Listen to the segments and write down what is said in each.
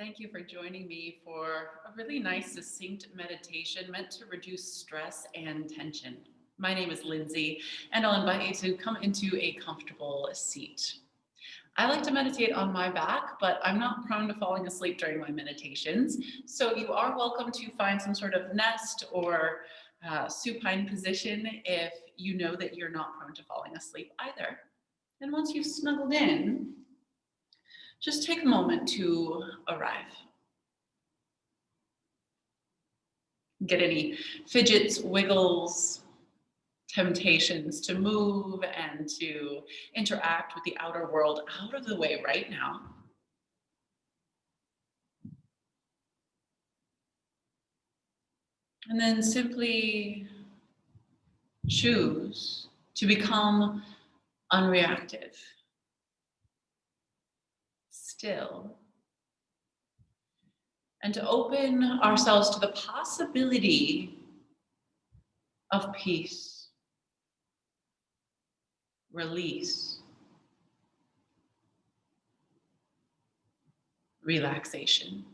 Thank you for joining me for a really nice, succinct meditation meant to reduce stress and tension. My name is Linsey, and I'll invite you to come into a comfortable seat. I like to meditate on my back, but I'm not prone to falling asleep during my meditations. So you are welcome to find some sort of nest or supine position if you know that you're not prone to falling asleep either. And once you've snuggled in, just take a moment to arrive. Get any fidgets, wiggles, temptations to move and to interact with the outer world out of the way right now. And then simply choose to become unreactive, still, and to open ourselves to the possibility of peace, release, relaxation.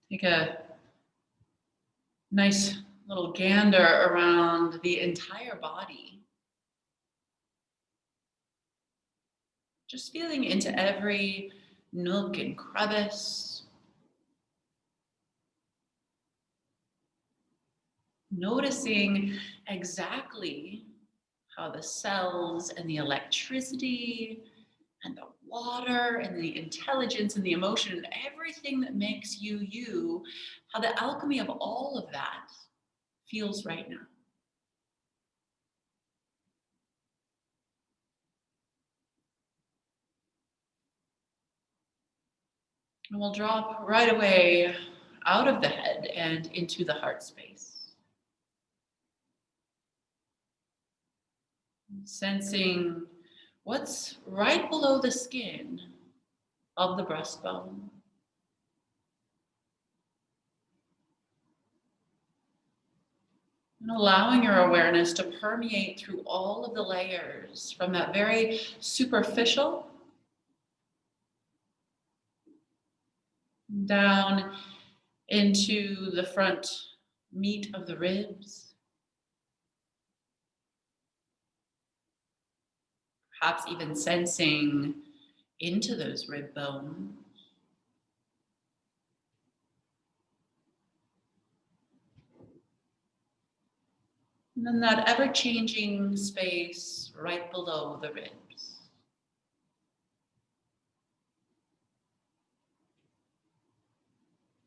Take a nice little gander around the entire body. Just feeling into every nook and crevice. Noticing exactly how the cells and the electricity and the water and the intelligence and the emotion and everything that makes you you, how the alchemy of all of that feels right now. And we'll drop right away out of the head and into the heart space. Sensing what's right below the skin of the breastbone. And allowing your awareness to permeate through all of the layers from that very superficial down into the front meat of the ribs. Perhaps even sensing into those rib bones. And then that ever-changing space right below the ribs.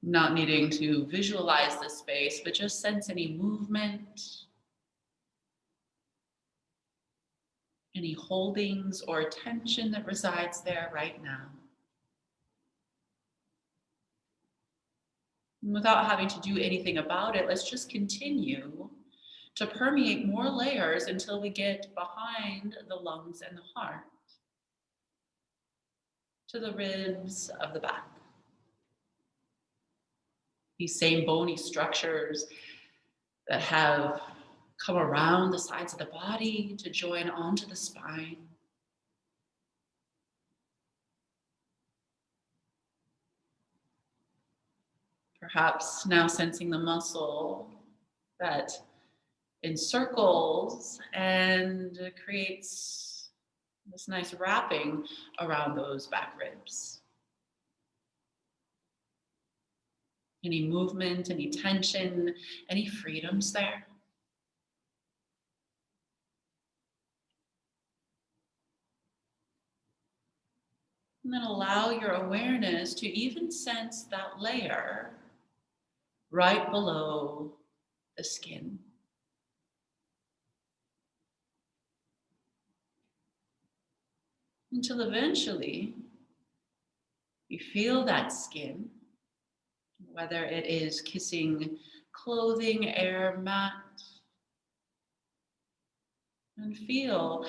Not needing to visualize the space, but just sense any movement, any holdings or tension that resides there right now. And without having to do anything about it, let's just continue to permeate more layers until we get behind the lungs and the heart, to the ribs of the back. These same bony structures that have come around the sides of the body to join onto the spine. Perhaps now sensing the muscle that encircles and creates this nice wrapping around those back ribs. Any movement, any tension, any freedoms there? And then allow your awareness to even sense that layer right below the skin. Until eventually you feel that skin, whether it is kissing clothing, air, mat, and feel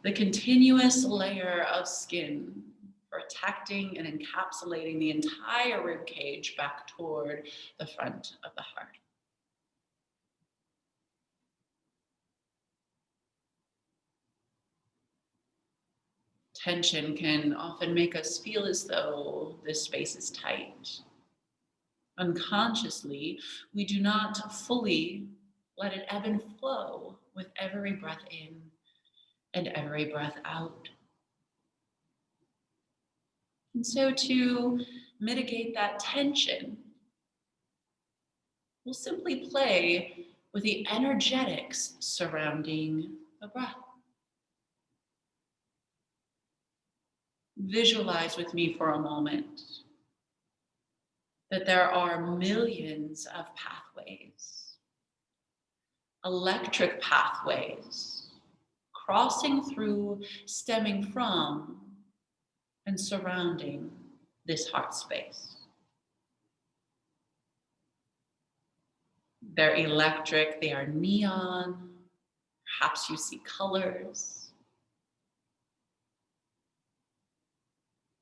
the continuous layer of skin protecting and encapsulating the entire rib cage back toward the front of the heart. Tension can often make us feel as though this space is tight. Unconsciously, we do not fully let it ebb and flow with every breath in and every breath out. And so, to mitigate that tension, we'll simply play with the energetics surrounding the breath. Visualize with me for a moment that there are millions of pathways, electric pathways, crossing through, stemming from, and surrounding this heart space. They're electric, they are neon, perhaps you see colors.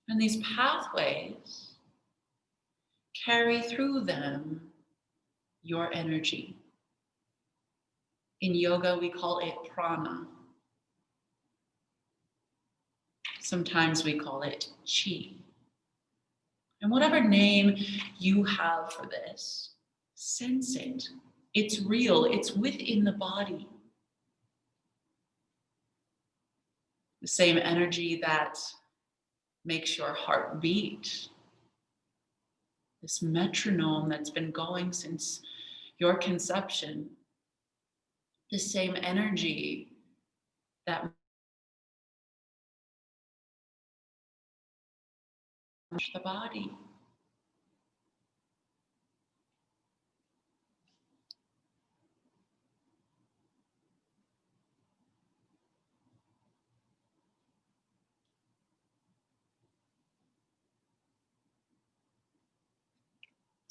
And these pathways carry through them your energy. In yoga, we call it prana. Sometimes we call it chi. And whatever name you have for this, sense it. It's real, it's within the body. The same energy that makes your heart beat. This metronome that's been going since your conception. The same energy that moves the body.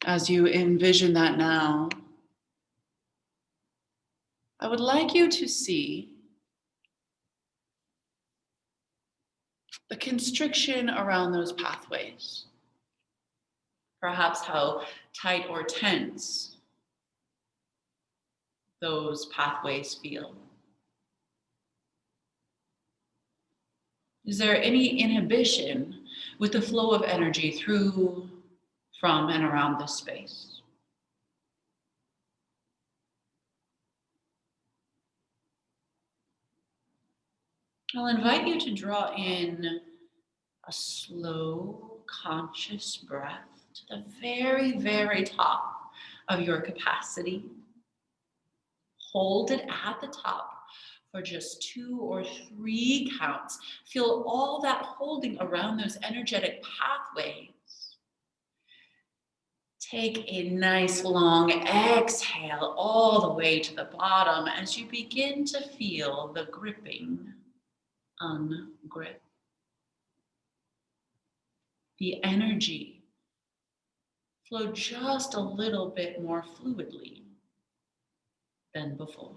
As you envision that now, I would like you to see the constriction around those pathways. Perhaps how tight or tense those pathways feel. Is there any inhibition with the flow of energy through, from, and around this space? I'll invite you to draw in a slow, conscious breath to the very, very top of your capacity. Hold it at the top for just 2 or 3 counts. Feel all that holding around those energetic pathways. Take a nice long exhale all the way to the bottom as you begin to feel the gripping ungrip. The energy flow just a little bit more fluidly than before.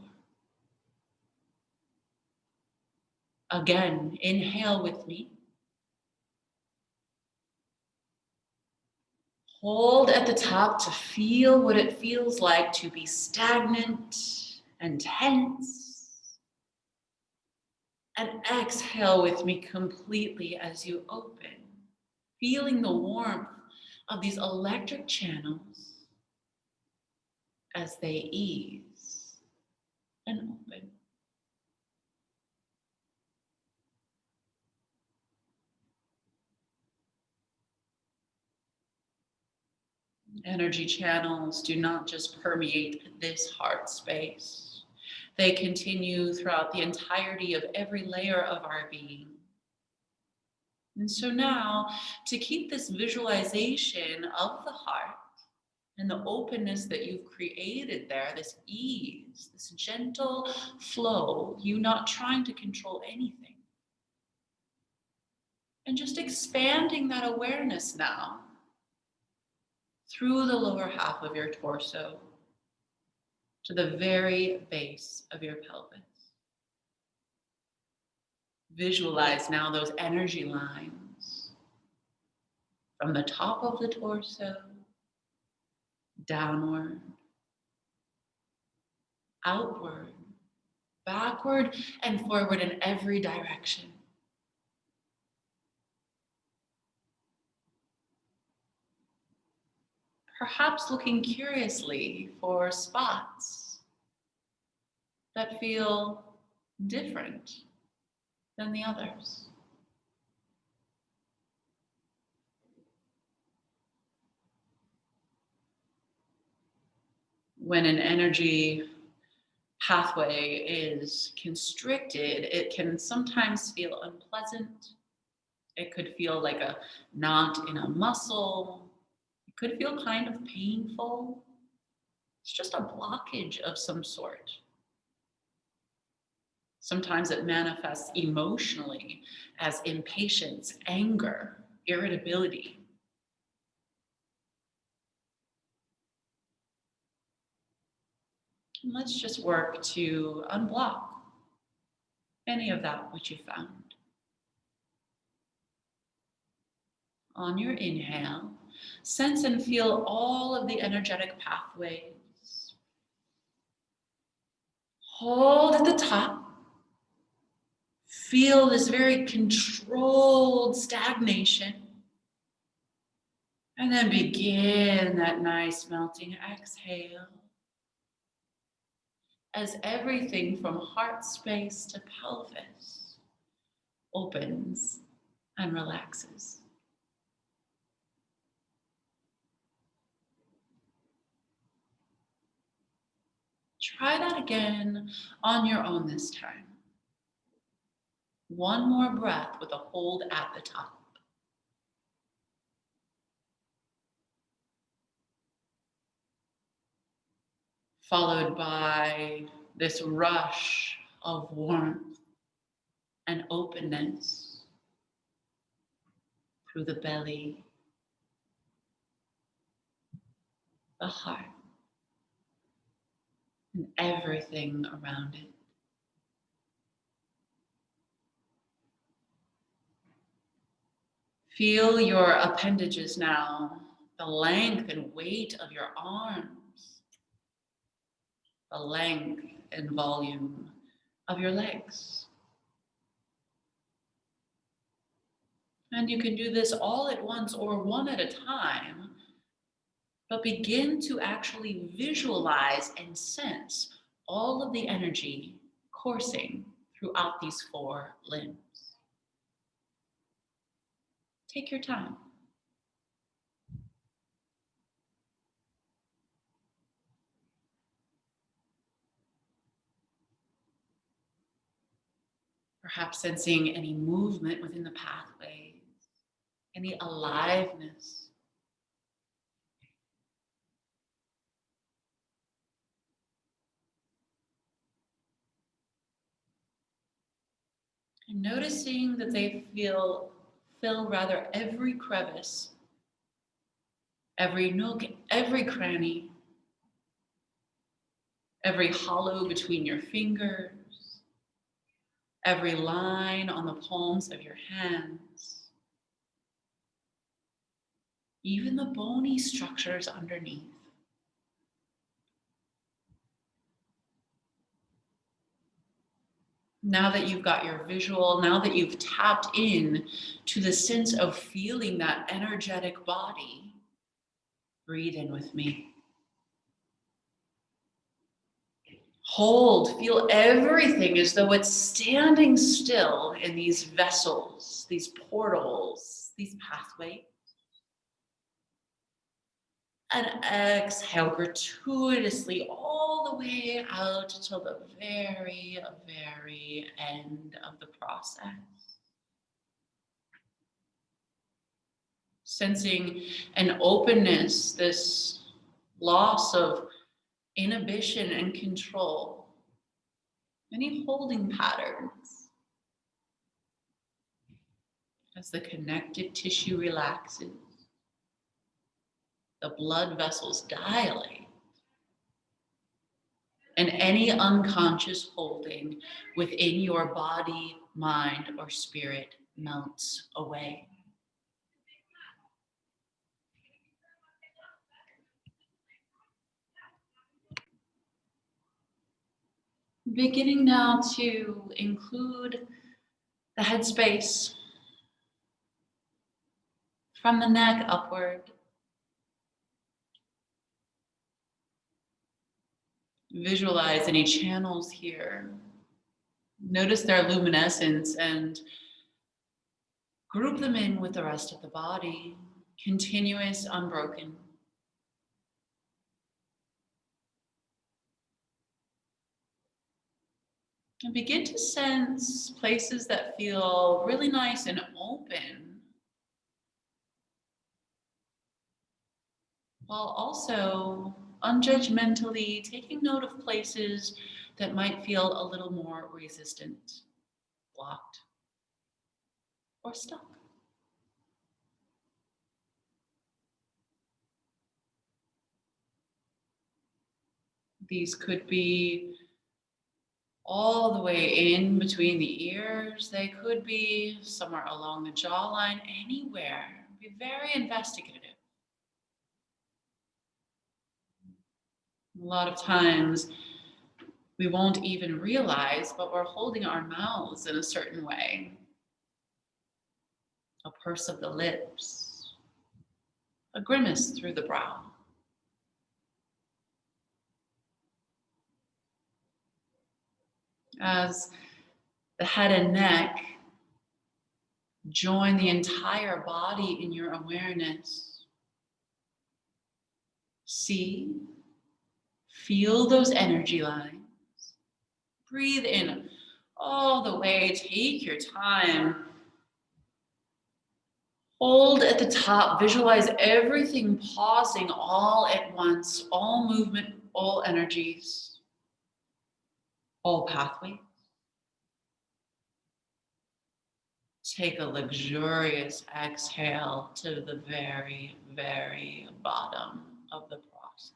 Again, inhale with me. Hold at the top to feel what it feels like to be stagnant and tense. And exhale with me completely as you open, feeling the warmth of these electric channels as they ease and open. Energy channels do not just permeate this heart space. They continue throughout the entirety of every layer of our being. And so now, to keep this visualization of the heart and the openness that you've created there, this ease, this gentle flow, you not trying to control anything. And just expanding that awareness now through the lower half of your torso to the very base of your pelvis. Visualize now those energy lines from the top of the torso, downward, outward, backward, and forward in every direction. Perhaps looking curiously for spots that feel different than the others. When an energy pathway is constricted, it can sometimes feel unpleasant. It could feel like a knot in a muscle. It could feel kind of painful. It's just a blockage of some sort. Sometimes it manifests emotionally as impatience, anger, irritability. And let's just work to unblock any of that which you found. On your inhale, sense and feel all of the energetic pathways. Hold at the top. Feel this very controlled stagnation. And then begin that nice melting exhale as everything from heart space to pelvis opens and relaxes. Try that again on your own this time. One more breath with a hold at the top. Followed by this rush of warmth and openness through the belly, the heart, and everything around it. Feel your appendages now, the length and weight of your arms, the length and volume of your legs. And you can do this all at once or one at a time, but begin to actually visualize and sense all of the energy coursing throughout these 4 limbs. Take your time. Perhaps sensing any movement within the pathways, any aliveness. And noticing that they fill rather every crevice, every nook, every cranny, every hollow between your fingers, every line on the palms of your hands, even the bony structures underneath. Now that you've got your visual, now that you've tapped in to the sense of feeling that energetic body, breathe in with me. Hold, feel everything as though it's standing still in these vessels, these portals, these pathways. And exhale gratuitously all the way out till the very, very end of the process. Sensing an openness, this loss of inhibition and control, any holding patterns. As the connective tissue relaxes, the blood vessels dilate, and any unconscious holding within your body, mind, or spirit melts away. Beginning now to include the headspace from the neck upward, Visualize any channels here. Notice their luminescence and group them in with the rest of the body. Continuous, unbroken. And begin to sense places that feel really nice and open, while also unjudgmentally taking note of places that might feel a little more resistant, blocked, or stuck. These could be all the way in between the ears. They could be somewhere along the jawline, anywhere. Be very investigative. A lot of times we won't even realize, but we're holding our mouths in a certain way. A purse of the lips, a grimace through the brow. As the head and neck join the entire body in your awareness, see, feel those energy lines. Breathe in all the way. Take your time. Hold at the top. Visualize everything pausing all at once. All movement, all energies, all pathways. Take a luxurious exhale to the very, very bottom of the process.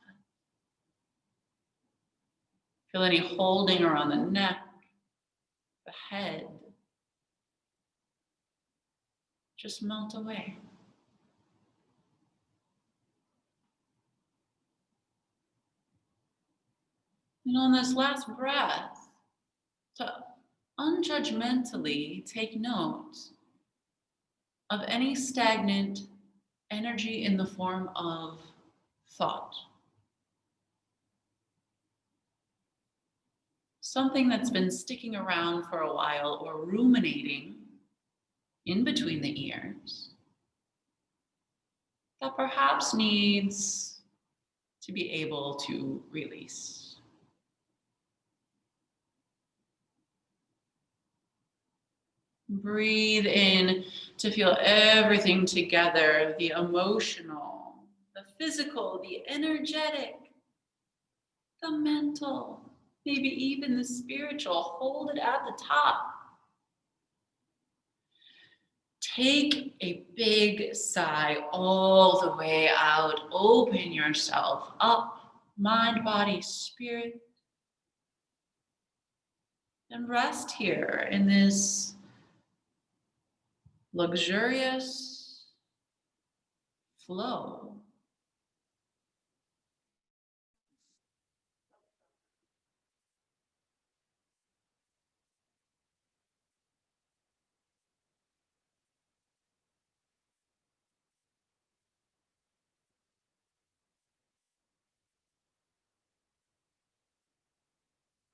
Feel any holding around the neck, the head. Just melt away. And on this last breath, to unjudgmentally take note of any stagnant energy in the form of thought. Something that's been sticking around for a while or ruminating in between the ears that perhaps needs to be able to release. Breathe in to feel everything together, the emotional, the physical, the energetic, the mental, maybe even the spiritual. Hold it at the top. Take a big sigh all the way out. Open yourself up, mind, body, spirit. And rest here in this luxurious flow.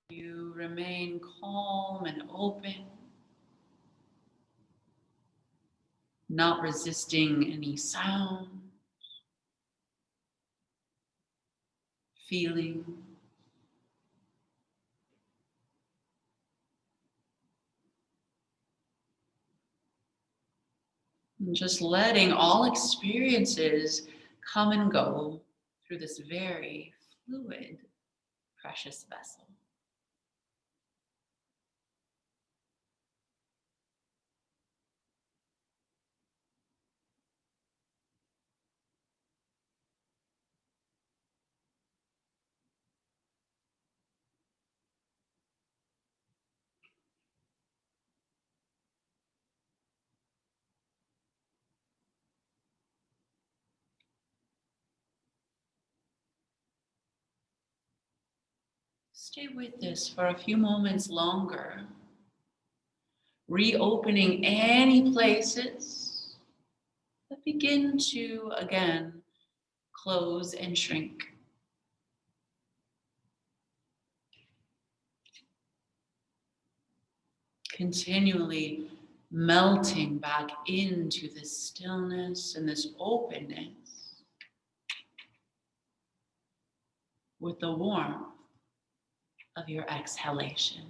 You remain calm and open, not resisting any sound, feeling. And just letting all experiences come and go through this very fluid, precious vessel. Stay with this for a few moments longer, reopening any places that begin to, again, close and shrink. Continually melting back into this stillness and this openness with the warmth of your exhalation.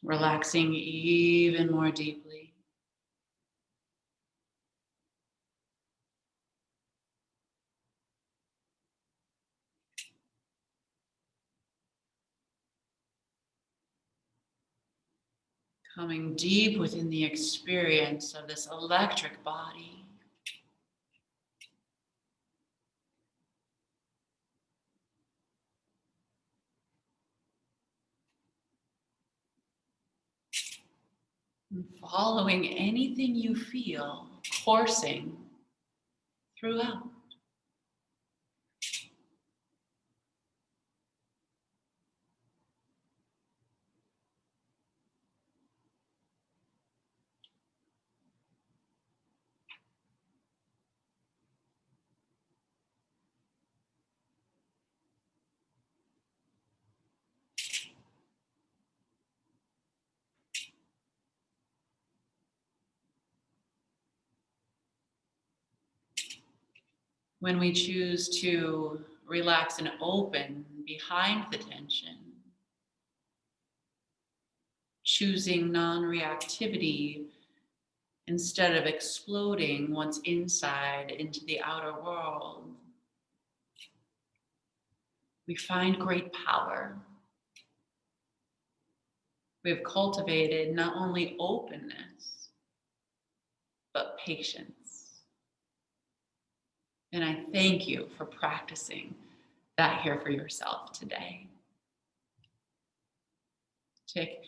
Relaxing even more deeply. Coming deep within the experience of this electric body. And following anything you feel coursing throughout. When we choose to relax and open behind the tension, choosing non-reactivity instead of exploding what's inside into the outer world, we find great power. We have cultivated not only openness, but patience. And I thank you for practicing that here for yourself today. Take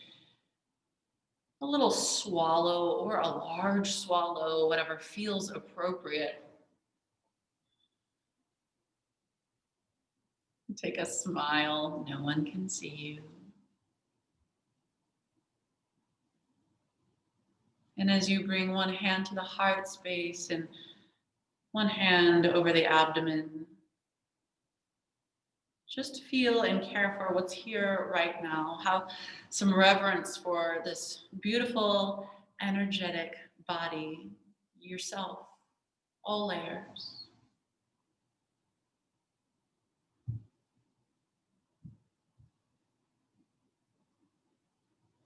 a little swallow or a large swallow, whatever feels appropriate. Take a smile, no one can see you. And as you bring one hand to the heart space and one hand over the abdomen, just feel and care for what's here right now. Have some reverence for this beautiful, energetic body, yourself, all layers.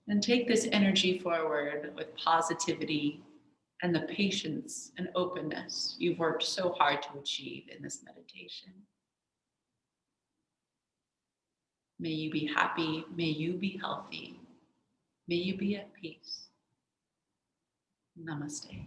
And take this energy forward with positivity and the patience and openness you've worked so hard to achieve in this meditation. May you be happy. May you be healthy. May you be at peace. Namaste.